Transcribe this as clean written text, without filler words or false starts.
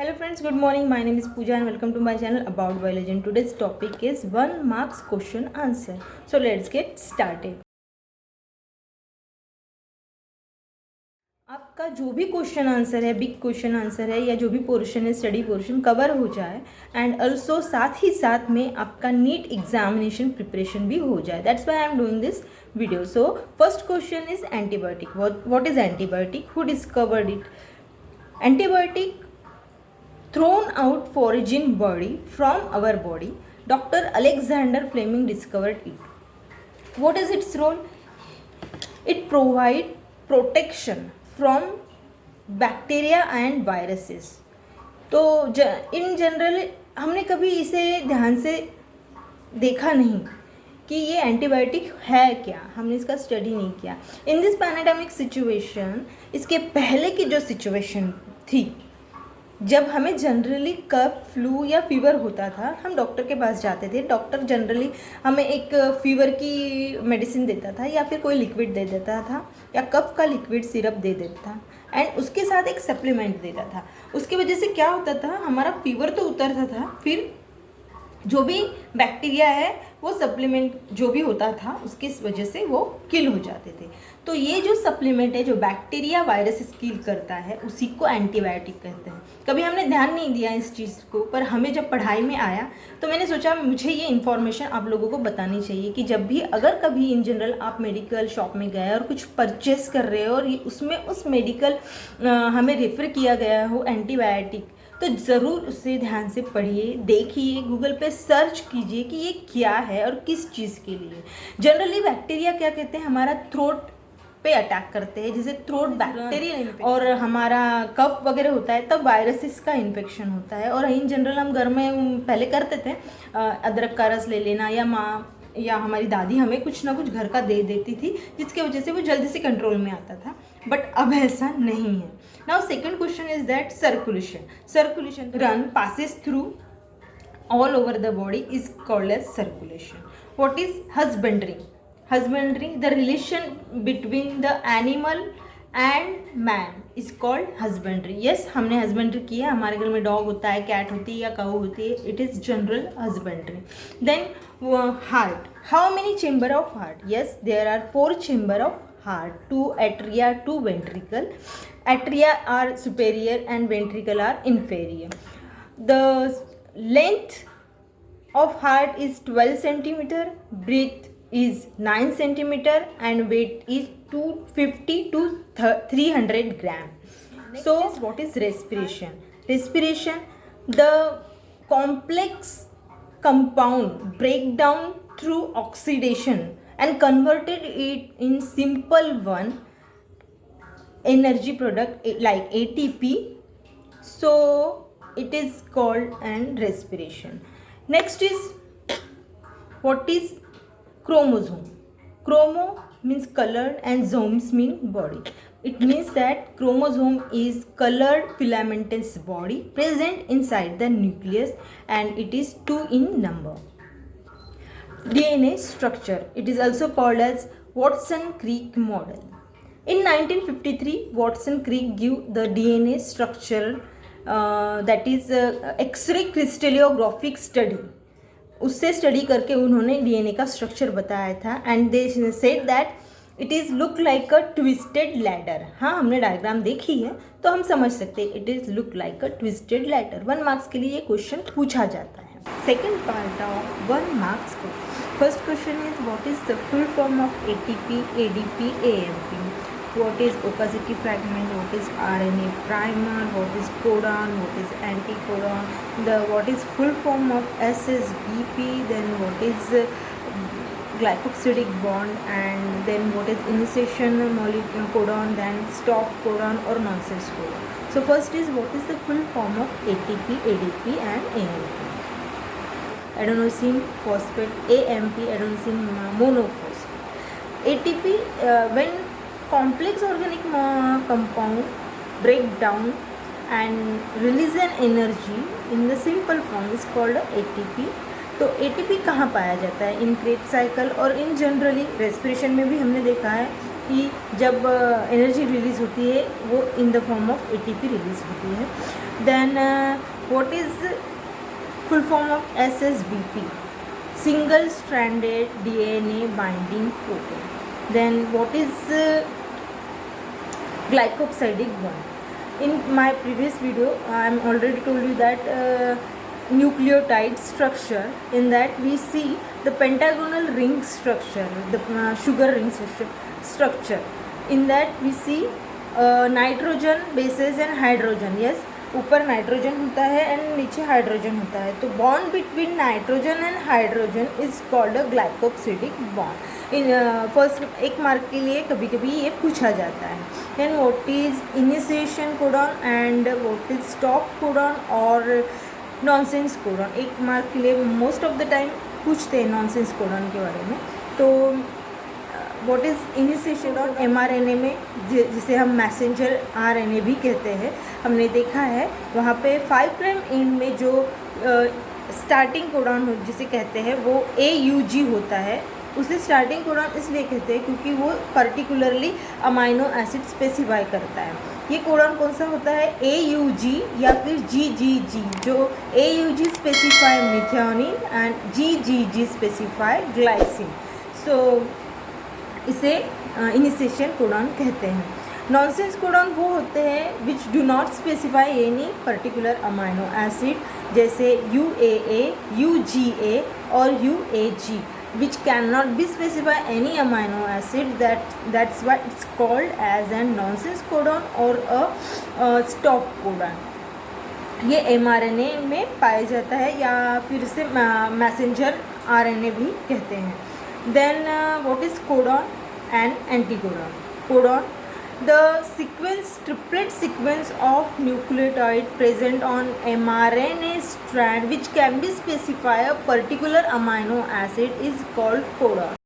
Hello friends, good morning. My name is Pooja and welcome to my channel about biology. And today's topic is 1 marks question answer. So let's get started. आपका जो भी question answer है, big question answer है या जो भी portion है, study portion cover हो जाए एंड ऑल्सो साथ ही साथ में आपका नीट एग्जामिनेशन प्रिपरेशन भी हो जाए. That's why I am doing this video. So first question is antibiotic. What is antibiotic? Who discovered it? Antibiotic thrown out foreign body from our body. Dr. Alexander Fleming discovered it. What is its role? It provide protection from bacteria and viruses. तो in general हमने कभी इसे ध्यान से देखा नहीं कि ये एंटीबायोटिक है क्या, हमने इसका स्टडी नहीं किया. इन दिस पैंडेमिक सिचुएशन, इसके पहले की जो सिचुएशन थी, जब हमें जनरली कफ, फ्लू या फीवर होता था, हम डॉक्टर के पास जाते थे. डॉक्टर जनरली हमें एक फीवर की मेडिसिन देता था या फिर कोई लिक्विड दे देता था या कफ का लिक्विड सिरप दे देता था एंड उसके साथ एक सप्लीमेंट देता था. उसकी वजह से क्या होता था, हमारा फीवर तो उतरता था, फिर जो भी बैक्टीरिया है वो सप्लीमेंट जो भी होता था उसकी वजह से वो किल हो जाते थे. तो ये जो सप्लीमेंट है जो बैक्टीरिया वायरस किल करता है उसी को एंटीबायोटिक कहते हैं. कभी हमने ध्यान नहीं दिया इस चीज़ को, पर हमें जब पढ़ाई में आया तो मैंने सोचा मुझे ये इन्फॉर्मेशन आप लोगों को बतानी चाहिए कि जब भी अगर कभी इन जनरल आप मेडिकल शॉप में गए और कुछ परचेस कर रहे हो और उसमें उस मेडिकल हमें रेफ़र किया गया हो एंटीबायोटिक, तो ज़रूर उसे ध्यान से पढ़िए, देखिए, गूगल पे सर्च कीजिए कि ये क्या है और किस चीज़ के लिए. जनरली बैक्टीरिया क्या कहते हैं, हमारा थ्रोट पे अटैक करते हैं, जैसे थ्रोट बैक्टीरिया और हमारा कफ वगैरह होता है तब वायरसेस का इन्फेक्शन होता है. और इन जनरल हम घर में पहले करते थे, अदरक का रस ले लेना या माँ या हमारी दादी हमें कुछ ना कुछ घर का दे देती थी जिसकी वजह से वो जल्दी से कंट्रोल में आता था, बट अब ऐसा नहीं है. Now second question is that circulation run passes through all over the body is called as circulation. What is husbandry? The relation between the animal and man is called husbandry. Yes, हमने husbandry किया, हमारे घर में dog होता है, cat होती है या काऊ होती है, it is general husbandry. Then heart. How many chamber of heart? Yes, there are 4 chamber of heart, 2 atria, 2 ventricle. Atria are superior and ventricle are inferior. The length of heart is 12 centimeter, breadth is 9 centimeter and weight is 250 to 300 gram. So what is respiration? The complex compound break down through oxidation and converted it in simple one energy product like ATP. So it is called and respiration. Next is what is chromosome. Chromo means colored and zomes mean body. It means that chromosome is colored filamentous body present inside the nucleus and it is 2 in number. DNA structure. It is also called as Watson-Crick model. In 1953, Watson-Crick gave the DNA structure that is X-ray crystallographic study. उससे study करके उन्होंने DNA का structure बताया था and they said that it is look like a twisted ladder. हाँ, हमने diagram देखी है तो हम समझ सकते हैं it is look like a twisted ladder. 1 marks के लिए ये क्वेश्चन पूछा जाता है. सेकेंड पार्ट ऑफ 1 मार्क्स को. First question is what is the full form of ATP, ADP, AMP. What is opacity fragment? What is RNA primer? What is codon? What is anticodon? What is full form of SSBP? Then what is glycosidic bond? And then what is initiation molecule codon? Then stop codon or nonsense codon. So first is what is the full form of ATP, ADP and AMP? Adenosine phosphate, AMP adenosine monophosphate. ATP when complex organic compound break down and release an energy in the simple form is called ATP. तो ATP कहाँ पाया जाता है? इन Krebs cycle और इन generally respiration में भी हमने देखा है कि जब एनर्जी रिलीज़ होती है वो in the form of ATP release होती है. Then what is full form of SSBP, single stranded DNA binding protein. Then what is glycosidic bond. In my previous video I am already told you that nucleotide structure, in that we see the pentagonal ring structure, the sugar ring structure. In that we see nitrogen bases and hydrogen. Yes, ऊपर nitrogen होता है and नीचे hydrogen होता है. तो bond between nitrogen and hydrogen is called a glycosidic bond. In first एक mark के लिए कभी कभी ये पूछा जाता है. Then what is initiation codon and what is stop codon और नॉनसेंस कोडॉन. एक मार्क के लिए मोस्ट ऑफ द टाइम पूछते हैं नॉनसेंस कोडॉन के बारे में. तो what is initiation on mRNA में, जिसे हम मैसेंजर RNA भी कहते हैं, हमने देखा है वहाँ पे 5 प्राइम एंड में जो स्टार्टिंग कोडॉन जिसे कहते हैं वो AUG होता है. उसे स्टार्टिंग कोडॉन इसलिए कहते हैं क्योंकि वो पर्टिकुलरली अमाइनो एसिड स्पेसिफाई करता है. ये कोडॉन कौन सा होता है, AUG या फिर GGG. जो AUG specify methionine and GGG specify glycine. So इसे इनिशिएशन कोडॉन कहते हैं. नॉनसेंस कोडॉन वो होते हैं which do not specify any particular amino acid, जैसे UAA, UGA और UAG, which cannot be specify any amino acid. That's why it's called as a nonsense codon or a stop codon. ये mRNA में पाया जाता है या फिर इसे मैसेंजर RNA भी कहते हैं. Then what is codon and anticodon? Codon, the sequence, triplet sequence of nucleotide present on mRNA strand which can be specify a particular amino acid is called codon.